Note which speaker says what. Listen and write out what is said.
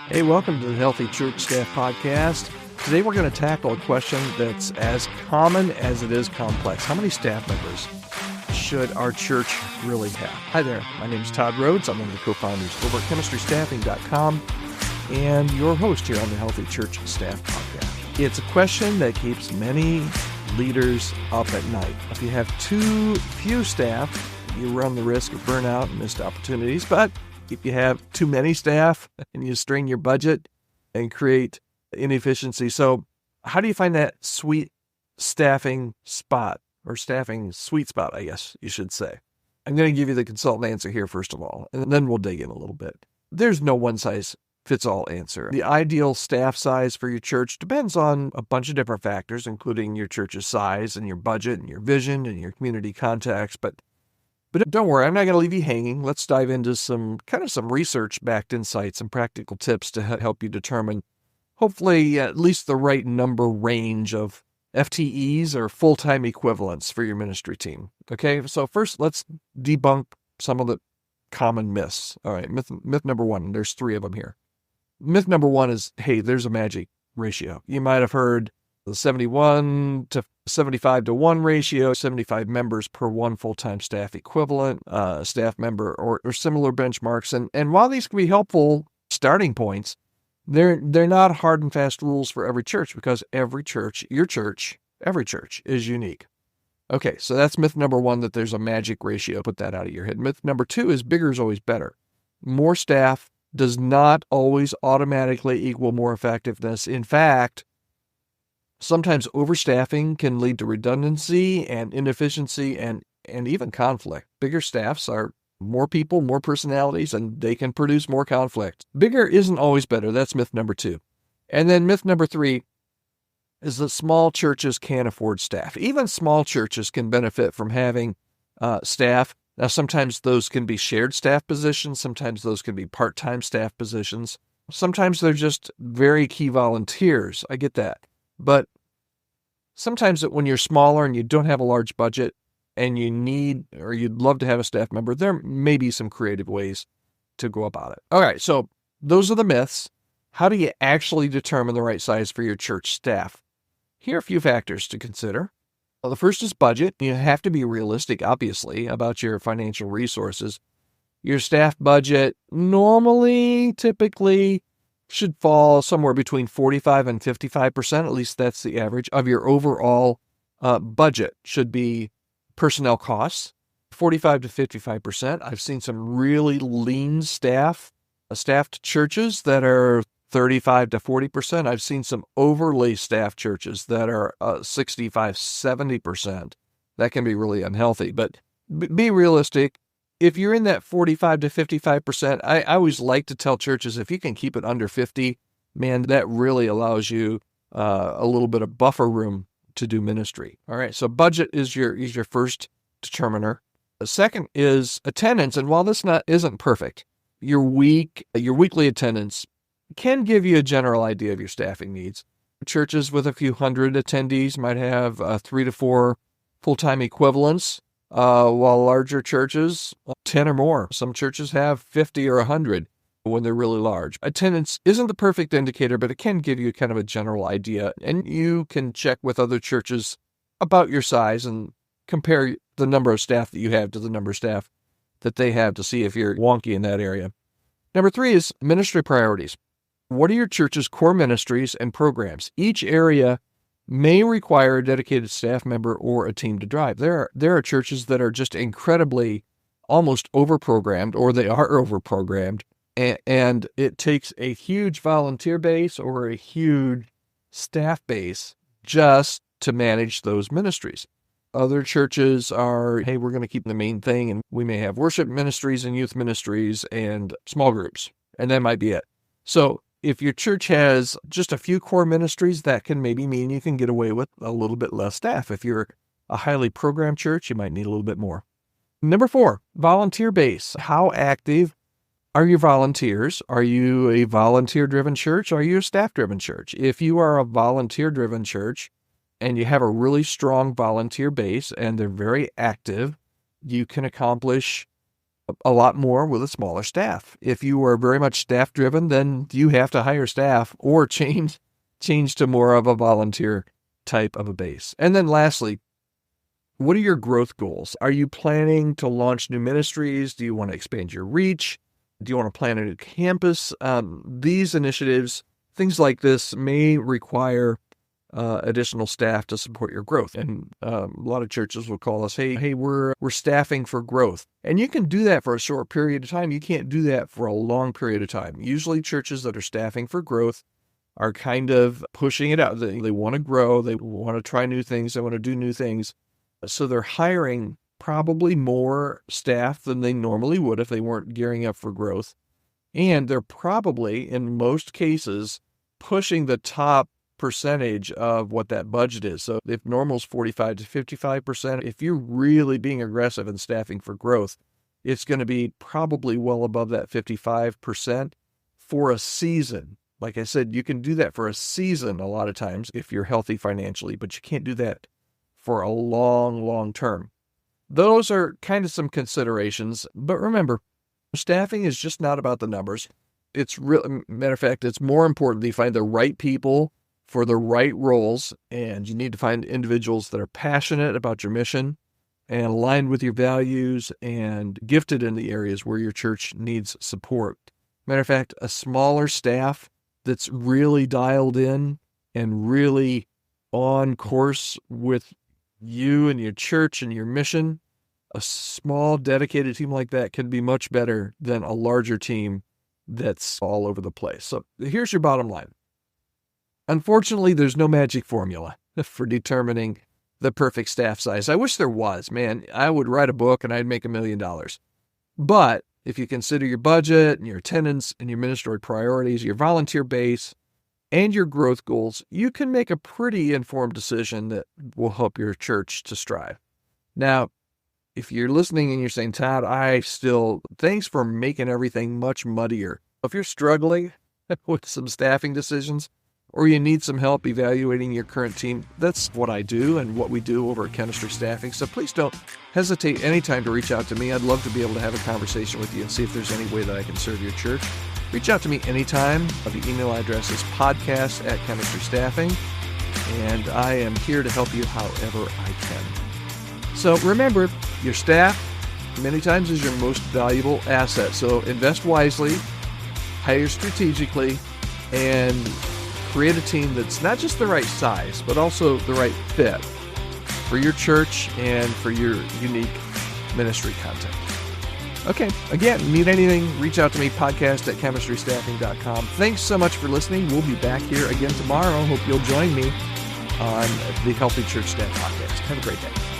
Speaker 1: Hey, welcome to the Healthy Church Staff Podcast. Today we're going to tackle a question that's as common as it is complex. How many staff members should our church really have? Hi there, my name is Todd Rhoades. I'm one of the co-founders over at chemistrystaffing.com and your host here on the Healthy Church Staff Podcast. It's a question that keeps many leaders up at night. If you have too few staff, you run the risk of burnout and missed opportunities, but if you have too many staff and you strain your budget and create inefficiency. So how do you find that sweet staffing spot or staffing sweet spot, I guess you should say? I'm going to give you the consultant answer here first of all, and then we'll dig in a little bit. There's no one size fits all answer. The ideal staff size for your church depends on a bunch of different factors, including your church's size and your budget and your vision and your community context. But don't worry, I'm not going to leave you hanging. Let's dive into some research-backed insights and practical tips to help you determine, hopefully, at least the right number range of FTEs or full-time equivalents for your ministry team. Okay, so first, let's debunk some of the common myths. All right, myth number one, there's three of them here. Myth number one is, hey, there's a magic ratio. You might have heard the 71 to 75 to 1 ratio, 75 members per one full-time staff equivalent, staff member, or similar benchmarks. And while these can be helpful starting points, they're not hard and fast rules for every church because every church is unique. Okay, so that's myth number one, that there's a magic ratio. Put that out of your head. Myth number two is bigger is always better. More staff does not always automatically equal more effectiveness. In fact, sometimes overstaffing can lead to redundancy and inefficiency and even conflict. Bigger staffs are more people, more personalities, and they can produce more conflict. Bigger isn't always better. That's myth number two. And then myth number three is that small churches can't afford staff. Even small churches can benefit from having staff. Now, sometimes those can be shared staff positions. Sometimes those can be part-time staff positions. Sometimes they're just very key volunteers. I get that. But sometimes when you're smaller and you don't have a large budget and you need or you'd love to have a staff member, there may be some creative ways to go about it. All right, so those are the myths. How do you actually determine the right size for your church staff? Here are a few factors to consider. Well, the first is budget. You have to be realistic, obviously, about your financial resources. Your staff budget typically should fall somewhere between 45 and 55%, at least that's the average, of your overall budget should be personnel costs, 45 to 55%. I've seen some really lean staffed churches that are 35 to 40%. I've seen some overly staffed churches that are 65, 70%. That can be really unhealthy, but be realistic. If you're in that 45 to 55%, I always like to tell churches, if you can keep it under 50, man, that really allows you a little bit of buffer room to do ministry. All right, so budget is your first determiner. The second is attendance, and while this isn't perfect, your weekly attendance can give you a general idea of your staffing needs. Churches with a few hundred attendees might have 3 to 4 full-time equivalents. While larger churches, 10 or more. Some churches have 50 or 100 when they're really large. Attendance isn't the perfect indicator, but it can give you kind of a general idea. And you can check with other churches about your size and compare the number of staff that you have to the number of staff that they have to see if you're wonky in that area. Number three is ministry priorities. What are your church's core ministries and programs? Each area may require a dedicated staff member or a team to drive. There are churches that are just incredibly almost overprogrammed, or they are overprogrammed, and it takes a huge volunteer base or a huge staff base just to manage those ministries. Other churches are, hey, we're going to keep the main thing, and we may have worship ministries and youth ministries and small groups, and that might be it. So if your church has just a few core ministries, that can maybe mean you can get away with a little bit less staff. If you're a highly programmed church, you might need a little bit more. Number four, volunteer base. How active are your volunteers? Are you a volunteer-driven church? Are you a staff-driven church? If you are a volunteer-driven church and you have a really strong volunteer base and they're very active, you can accomplish a lot more with a smaller staff. If you are very much staff driven, then you have to hire staff or change to more of a volunteer type of a base. And then lastly, what are your growth goals? Are you planning to launch new ministries? Do you want to expand your reach? Do you want to plan a new campus? These initiatives, things like this may require additional staff to support your growth. And a lot of churches will call us, hey, we're staffing for growth. And you can do that for a short period of time. You can't do that for a long period of time. Usually churches that are staffing for growth are kind of pushing it out. They want to grow. They want to try new things. They want to do new things. So they're hiring probably more staff than they normally would if they weren't gearing up for growth. And they're probably, in most cases, pushing the top percentage of what that budget is. So if normal's 45 to 55%, if you're really being aggressive and staffing for growth, it's going to be probably well above that 55% for a season. Like I said, you can do that for a season a lot of times if you're healthy financially, but you can't do that for a long, long term. Those are kind of some considerations, but remember, staffing is just not about the numbers. It's really, matter of fact, it's more important that you find the right people for the right roles, and you need to find individuals that are passionate about your mission and aligned with your values and gifted in the areas where your church needs support. Matter of fact, a smaller staff that's really dialed in and really on course with you and your church and your mission, a small dedicated team like that can be much better than a larger team that's all over the place. So here's your bottom line. Unfortunately, there's no magic formula for determining the perfect staff size. I wish there was, man. I would write a book and I'd make $1 million. But if you consider your budget and your attendance and your ministry priorities, your volunteer base, and your growth goals, you can make a pretty informed decision that will help your church to strive. Now, if you're listening and you're saying, Todd, thanks for making everything much muddier. If you're struggling with some staffing decisions, or you need some help evaluating your current team, that's what I do and what we do over at Chemistry Staffing. So please don't hesitate anytime to reach out to me. I'd love to be able to have a conversation with you and see if there's any way that I can serve your church. Reach out to me anytime. The email address is podcast@chemistrystaffing, and I am here to help you however I can. So remember, your staff many times is your most valuable asset. So invest wisely, hire strategically, and create a team that's not just the right size, but also the right fit for your church and for your unique ministry content. Okay, again, need anything, reach out to me, podcast@chemistrystaffing.com. Thanks so much for listening. We'll be back here again tomorrow. Hope you'll join me on the Healthy Church Staff Podcast. Have a great day.